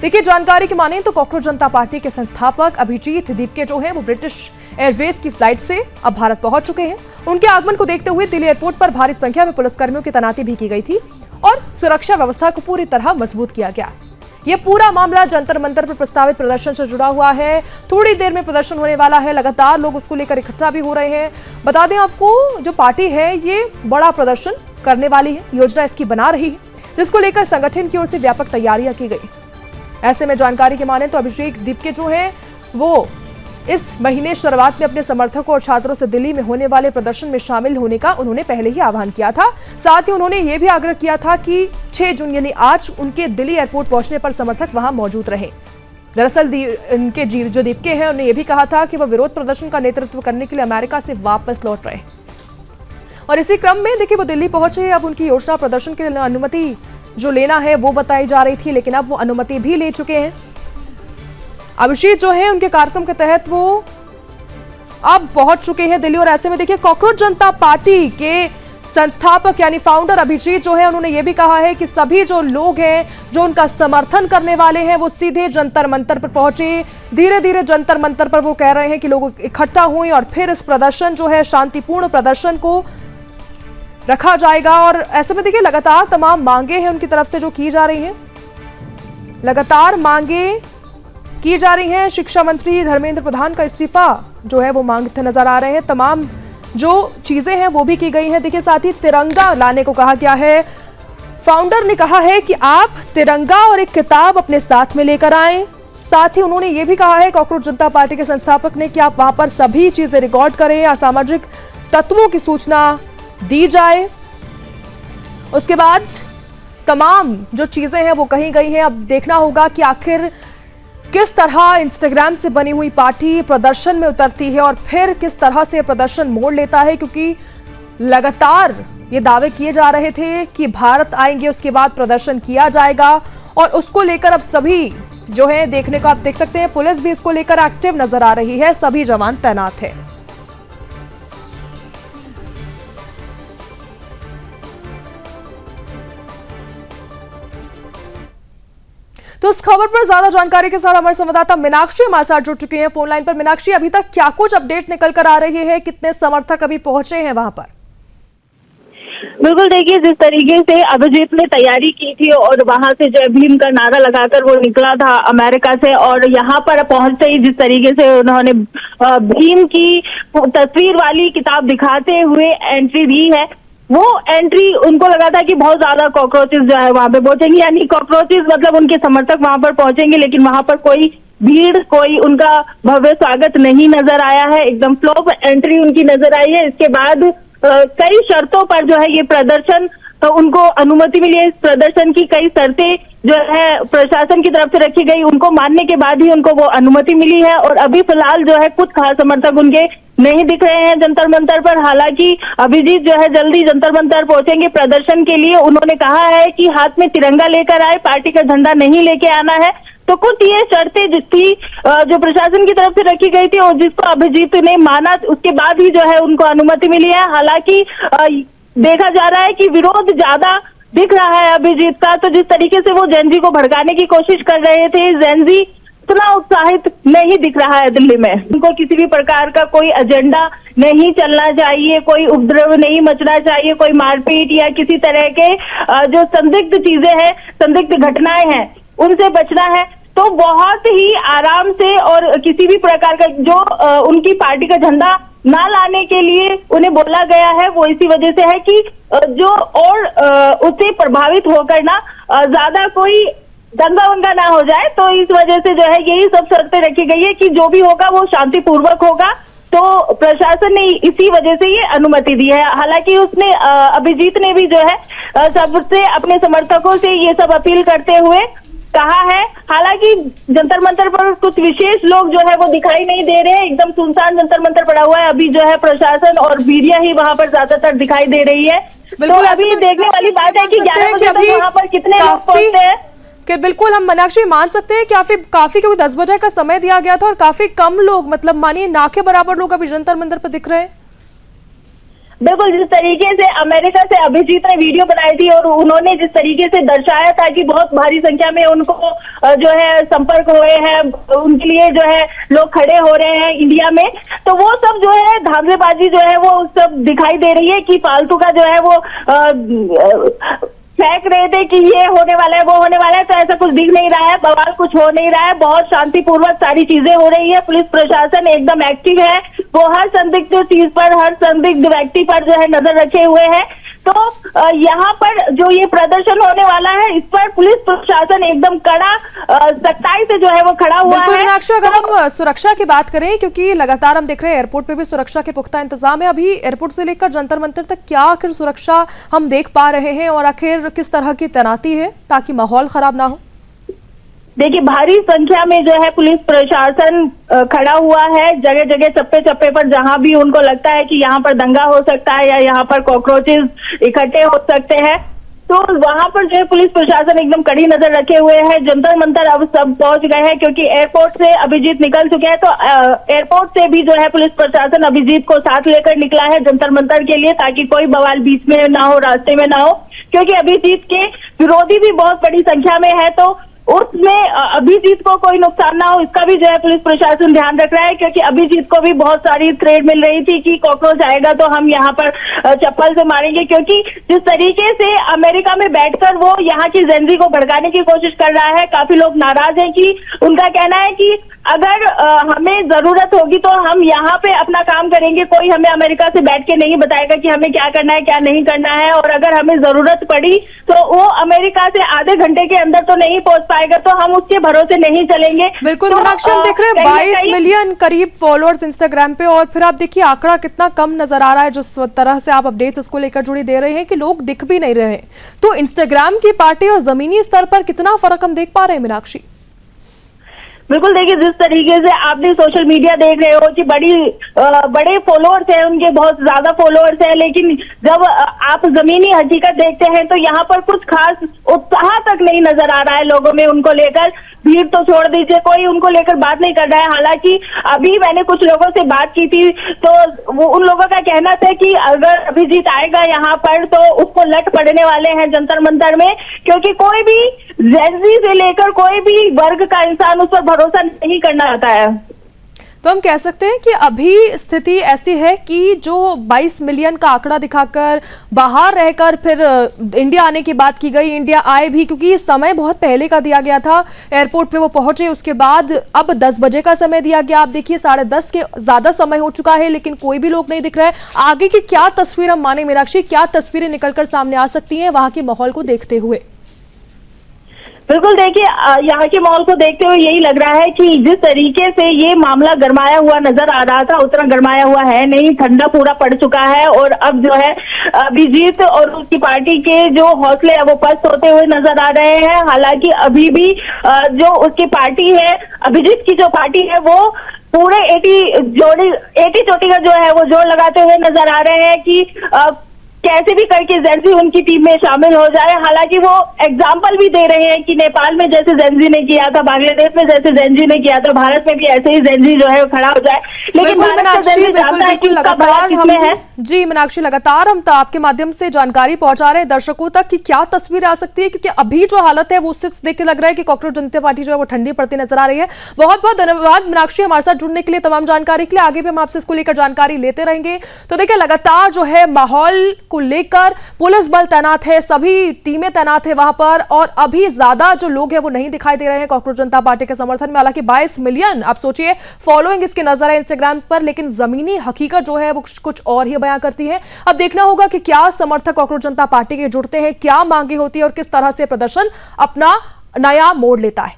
देखिए, जानकारी की माने तो कॉकरोच जनता पार्टी के संस्थापक अभिजीत दीपके जो हैं वो ब्रिटिश एयरवेज की फ्लाइट से अब भारत पहुंच चुके हैं। उनके आगमन को देखते हुए दिल्ली एयरपोर्ट पर भारी संख्या में पुलिसकर्मियों की तैनाती भी की गई थी और सुरक्षा व्यवस्था को पूरी तरह मजबूत किया गया। ये पूरा मामला जंतर मंतर पर प्रस्तावित प्रदर्शन से जुड़ा हुआ है। थोड़ी देर में प्रदर्शन होने वाला है, लगातार लोग उसको लेकर इकट्ठा भी हो रहे हैं। बता दें आपको, जो पार्टी है ये बड़ा प्रदर्शन करने वाली है, योजना इसकी बना रही है, जिसको लेकर संगठन की ओर से व्यापक तैयारियां की गई। ऐसे में जानकारी के माने तो अभिजीत दीपके जो है वो इस महीने शुरुआत में अपने समर्थकों और छात्रों से दिल्ली में होने वाले प्रदर्शन में शामिल होने का उन्होंने पहले ही आह्वान किया था। साथ ही उन्होंने ये भी आग्रह किया था कि 6 जून यानी आज उनके दिल्ली एयरपोर्ट पहुंचने पर समर्थक वहां मौजूद रहे। दरअसल इनके जो दीपके हैं उन्होंने ये भी कहा था कि वह विरोध प्रदर्शन का नेतृत्व करने के लिए अमेरिका से वापस लौट रहे और इसी क्रम में देखिए वो दिल्ली पहुंचे। अब उनकी योजना प्रदर्शन के लिए अनुमति जो लेना है वो बताई जा रही थी, लेकिन अब वो अनुमति भी ले चुके हैं। अभिजीत जो है उनके कार्यक्रम के तहत वो अब पहुंच चुके हैं दिल्ली। और ऐसे में देखिए कॉकरोच जनता पार्टी के संस्थापक यानी फाउंडर अभिजीत जो है उन्होंने ये भी कहा है कि सभी जो लोग हैं जो उनका समर्थन करने वाले हैं वो सीधे जंतर मंतर पर पहुंचे। धीरे धीरे जंतर मंतर पर वो कह रहे हैं कि लोग इकट्ठा हुए और फिर इस प्रदर्शन जो है शांतिपूर्ण प्रदर्शन को रखा जाएगा। और ऐसे में देखिए लगातार तमाम मांगे हैं उनकी तरफ से जो की जा रही हैं, लगातार मांगे की जा रही हैं। शिक्षा मंत्री धर्मेंद्र प्रधान का इस्तीफा जो है वो मांगते नजर आ रहे हैं। तमाम जो चीजें हैं वो भी की गई हैं। देखिए साथ ही तिरंगा लाने को कहा गया है। फाउंडर ने कहा है कि आप तिरंगा और एक किताब अपने साथ में लेकर आएं। साथ ही उन्होंने ये भी कहा है कॉकरोच जनता पार्टी के संस्थापक ने कि आप वहां पर सभी चीजें रिकॉर्ड करें, असामाजिक तत्वों की सूचना दी जाए। उसके बाद तमाम जो चीजें हैं वो कही गई हैं। अब देखना होगा कि आखिर किस तरह इंस्टाग्राम से बनी हुई पार्टी प्रदर्शन में उतरती है और फिर किस तरह से प्रदर्शन मोड़ लेता है, क्योंकि लगातार ये दावे किए जा रहे थे कि भारत आएंगे उसके बाद प्रदर्शन किया जाएगा और उसको लेकर अब सभी जो है देखने को आप देख सकते हैं, पुलिस भी इसको लेकर एक्टिव नजर आ रही है, सभी जवान तैनात है। तो इस खबर पर ज्यादा जानकारी के साथ हमारे संवाददाता मीनाक्षी हमारे साथ जुड़ चुके हैं फोन लाइन पर। मीनाक्षी, अभी तक क्या कुछ अपडेट निकल कर आ रही है, कितने समर्थक अभी पहुंचे हैं वहां पर? बिल्कुल, देखिए जिस तरीके से अभिजीत ने तैयारी की थी और वहां से जय भीम का नारा लगाकर वो निकला था अमेरिका से, और यहाँ पर पहुंचते ही जिस तरीके से उन्होंने भीम की तस्वीर वाली किताब दिखाते हुए एंट्री दी है, वो एंट्री उनको लगा था कि बहुत ज्यादा कॉकरोचेस जो है वहां पे पहुंचेंगे, यानी कॉकरोचेस मतलब उनके समर्थक वहां पर पहुंचेंगे, लेकिन वहां पर कोई भीड़, कोई उनका भव्य स्वागत नहीं नजर आया है। एकदम फ्लॉप एंट्री उनकी नजर आई है। इसके बाद कई शर्तों पर जो है ये प्रदर्शन उनको अनुमति मिली है। इस प्रदर्शन की कई शर्तें जो है प्रशासन की तरफ से रखी गई, उनको मानने के बाद ही उनको वो अनुमति मिली है। और अभी फिलहाल जो है कुछ खास समर्थक उनके नहीं दिख रहे हैं जंतर मंतर पर। हालांकि अभिजीत जो है जल्दी जंतर मंतर पहुंचेंगे प्रदर्शन के लिए। उन्होंने कहा है कि हाथ में तिरंगा लेकर आए, पार्टी का झंडा नहीं लेके आना है। तो कुछ ये शर्तें थी जो प्रशासन की तरफ से रखी गई थी और जिसको अभिजीत ने माना, उसके बाद ही जो है उनको अनुमति मिली है। हालांकि देखा जा रहा है कि विरोध ज्यादा दिख रहा है अभिजीत का। तो जिस तरीके से वो जेनजी को भड़काने की कोशिश कर रहे थे, जेनजी इतना उत्साहित नहीं दिख रहा है दिल्ली में। उनको किसी भी प्रकार का कोई एजेंडा नहीं चलना चाहिए, कोई उपद्रव नहीं मचना चाहिए, कोई मारपीट या किसी तरह के जो संदिग्ध चीजें हैं, संदिग्ध घटनाएं हैं, उनसे बचना है। तो बहुत ही आराम से और किसी भी प्रकार का जो उनकी पार्टी का झंडा ना लाने के लिए उन्हें बोला गया है, वो इसी वजह से है कि जो और उससे प्रभावित होकर ना ज्यादा कोई दंगा वंगा ना हो जाए। तो इस वजह से जो है यही सब शर्तें रखी गई है कि जो भी होगा वो शांतिपूर्वक होगा। तो प्रशासन ने इसी वजह से ये अनुमति दी है। हालांकि उसने अभिजीत ने भी जो है सबसे अपने समर्थकों से ये सब अपील करते हुए कहा है। हालांकि जंतर मंतर पर कुछ विशेष लोग जो है वो दिखाई नहीं दे रहे हैं, एकदम सुनसान जंतर मंतर पड़ा हुआ है। अभी जो है प्रशासन और मीडिया ही वहां पर ज्यादातर दिखाई दे रही है। तो अभी देखने वाली बात है कि 11 बजे तक वहां पर कितने लोग पहुंचते हैं। कि बिल्कुल हम मीनाक्षी मान सकते हैं कि काफी क्योंकि 10 बजे का समय दिया गया था और काफी कम लोग, मतलब मानिए ना के बराबर लोग अभी जंतर मंतर पर दिख रहे हैं। बिल्कुल, जिस तरीके से अमेरिका से अभिजीत ने वीडियो बनाई थी और उन्होंने जिस तरीके से दर्शाया था कि बहुत भारी संख्या में उनको जो है संपर्क हुए हैं, उनके लिए जो है लोग खड़े हो रहे हैं इंडिया में, तो वो सब जो है धांधलेबाजी जो है वो सब दिखाई दे रही है कि फालतू का जो है वो फेंक रहे थे कि ये होने वाला है, वो होने वाला है, तो ऐसा कुछ दिख नहीं रहा है, बवाल कुछ हो नहीं रहा है, बहुत शांतिपूर्वक सारी चीजें हो रही है। पुलिस प्रशासन एकदम एक्टिव है, वो हर संदिग्ध चीज पर, हर संदिग्ध व्यक्ति पर जो है नजर रखे हुए हैं। तो यहाँ पर जो ये प्रदर्शन होने वाला है, इस पर पुलिस प्रशासन एकदम कड़ा सख्ताई से जो है वो खड़ा हुआ है। मीनाक्षी, अगर हम सुरक्षा की बात करें, क्योंकि लगातार हम देख रहे हैं एयरपोर्ट पे भी सुरक्षा के पुख्ता इंतजाम है, अभी एयरपोर्ट से लेकर जंतर मंतर तक क्या आखिर सुरक्षा हम देख पा रहे हैं और आखिर किस तरह की तैनाती है ताकि माहौल खराब ना हो? देखिए, भारी संख्या में जो है पुलिस प्रशासन खड़ा हुआ है जगह जगह, चप्पे चप्पे पर, जहां भी उनको लगता है कि यहाँ पर दंगा हो सकता है या यहाँ पर कॉकरोचेस इकट्ठे हो सकते हैं, तो वहां पर जो है पुलिस प्रशासन एकदम कड़ी नजर रखे हुए हैं। जंतर मंतर अब सब पहुंच गए हैं, क्योंकि एयरपोर्ट से अभिजीत निकल चुके हैं, तो एयरपोर्ट से भी जो है पुलिस प्रशासन अभिजीत को साथ लेकर निकला है जंतर मंतर के लिए, ताकि कोई बवाल बीच में ना हो, रास्ते में ना हो, क्योंकि अभिजीत के विरोधी भी बहुत बड़ी संख्या में है, तो उसमें अभिजीत को कोई नुकसान ना हो, इसका भी जो है पुलिस प्रशासन ध्यान रख रहा है, क्योंकि अभिजीत को भी बहुत सारी थ्रेड मिल रही थी कि कॉकरोच आएगा तो हम यहाँ पर चप्पल से मारेंगे, क्योंकि जिस तरीके से अमेरिका में बैठकर वो यहाँ की जेनजी को भड़काने की कोशिश कर रहा है, काफी लोग नाराज हैं कि उनका कहना है कि अगर हमें जरूरत होगी तो हम यहाँ पे अपना काम करेंगे, कोई हमें अमेरिका से बैठ के नहीं बताएगा कि हमें क्या करना है क्या नहीं करना है, और अगर हमें जरूरत पड़ी तो वो अमेरिका से आधे घंटे के अंदर तो नहीं पहुंच पाएगा, तो हम उसके भरोसे नहीं चलेंगे। बिल्कुल तो, मीनाक्षी, हम देख रहे हैं 22 मिलियन करीब फॉलोअर्स इंस्टाग्राम पे, और फिर आप देखिए आंकड़ा कितना कम नजर आ रहा है जिस तरह से आप अपडेट्स इसको लेकर जुड़ी दे रहे हैं कि लोग दिख भी नहीं रहे हैं। तो इंस्टाग्राम की पार्टी और जमीनी स्तर पर कितना फर्क हम देख पा रहे हैं मीनाक्षी? बिल्कुल, देखिए जिस तरीके से आपने सोशल मीडिया देख रहे हो कि बड़े फॉलोअर्स हैं उनके, बहुत ज्यादा फॉलोअर्स हैं, लेकिन जब आप जमीनी हकीकत देखते हैं तो यहाँ पर कुछ खास उत्साह तक नहीं नजर आ रहा है लोगों में उनको लेकर। भीड़ तो छोड़ दीजिए, कोई उनको लेकर बात नहीं कर रहा है। हालांकि अभी मैंने कुछ लोगों से बात की थी, तो वो उन लोगों का कहना था कि अगर अभिजीत आएगा यहाँ पर तो उसको लट पड़ने वाले हैं जंतर मंतर में, क्योंकि कोई भी जेनजी से लेकर कोई भी वर्ग का इंसान उस पर भरोसा नहीं करना चाहता है। तो हम कह सकते हैं कि अभी स्थिति ऐसी है कि जो 22 मिलियन का आंकड़ा दिखाकर बाहर रहकर फिर इंडिया आने की बात की गई, इंडिया आए भी, क्योंकि समय बहुत पहले का दिया गया था, एयरपोर्ट पे वो पहुंचे, उसके बाद अब 10 बजे का समय दिया गया, आप देखिए 10:30 के ज्यादा समय हो चुका है, लेकिन कोई भी लोग नहीं दिख रहा है। आगे की क्या तस्वीर हम माने मीनाक्षी, क्या तस्वीरें निकलकर सामने आ सकती हैं वहां के माहौल को देखते हुए? बिल्कुल, देखिए यहाँ के माहौल को देखते हुए यही लग रहा है कि जिस तरीके से ये मामला गरमाया हुआ नजर आ रहा था, उतना गरमाया हुआ है नहीं, ठंडा पूरा पड़ चुका है, और अब जो है अभिजीत और उसकी पार्टी के जो हौसले है वो पस्त होते हुए नजर आ रहे हैं। हालांकि अभी भी जो उसकी पार्टी है, अभिजीत की जो पार्टी है, वो पूरे 80 चोटी का जो है वो जोर लगाते हुए नजर आ रहे हैं कि कैसे भी करके जेनजी उनकी टीम में शामिल हो जाए। हालांकि वो एग्जाम्पल भी दे रहे हैं कि नेपाल में जैसे जेनजी ने किया था, बांग्लादेश में जैसे जेनजी ने किया था, भारत में भी ऐसे ही जेनजी जो है खड़ा हो जाए। लेकिन मीनाक्षी, लगातार हम तो आपके माध्यम से जानकारी पहुंचा रहे हैं दर्शकों तक कि क्या तस्वीर आ सकती है, क्योंकि अभी जो हालत है वो उससे देख के लग रहा है कि कॉकरोच जनता पार्टी जो है वो ठंडी पड़ती नजर आ रही है। बहुत बहुत धन्यवाद मीनाक्षी हमारे साथ जुड़ने के लिए, तमाम जानकारी के लिए। आगे भी हम आपसे इसको लेकर जानकारी लेते रहेंगे। तो देखिए लगातार जो है माहौल को लेकर पुलिस बल तैनात है, सभी टीमें तैनात है वहां पर, और अभी ज्यादा जो लोग हैं वो नहीं दिखाई दे रहे हैं कॉकरोच जनता पार्टी के समर्थन में। हालांकि 22 मिलियन आप सोचिए फॉलोइंग इसकी नजर है इंस्टाग्राम पर, लेकिन जमीनी हकीकत जो है वो कुछ और ही बयां करती है। अब देखना होगा कि क्या समर्थक कॉकरोच जनता पार्टी के जुड़ते हैं, क्या मांगे होती है और किस तरह से प्रदर्शन अपना नया मोड़ लेता है।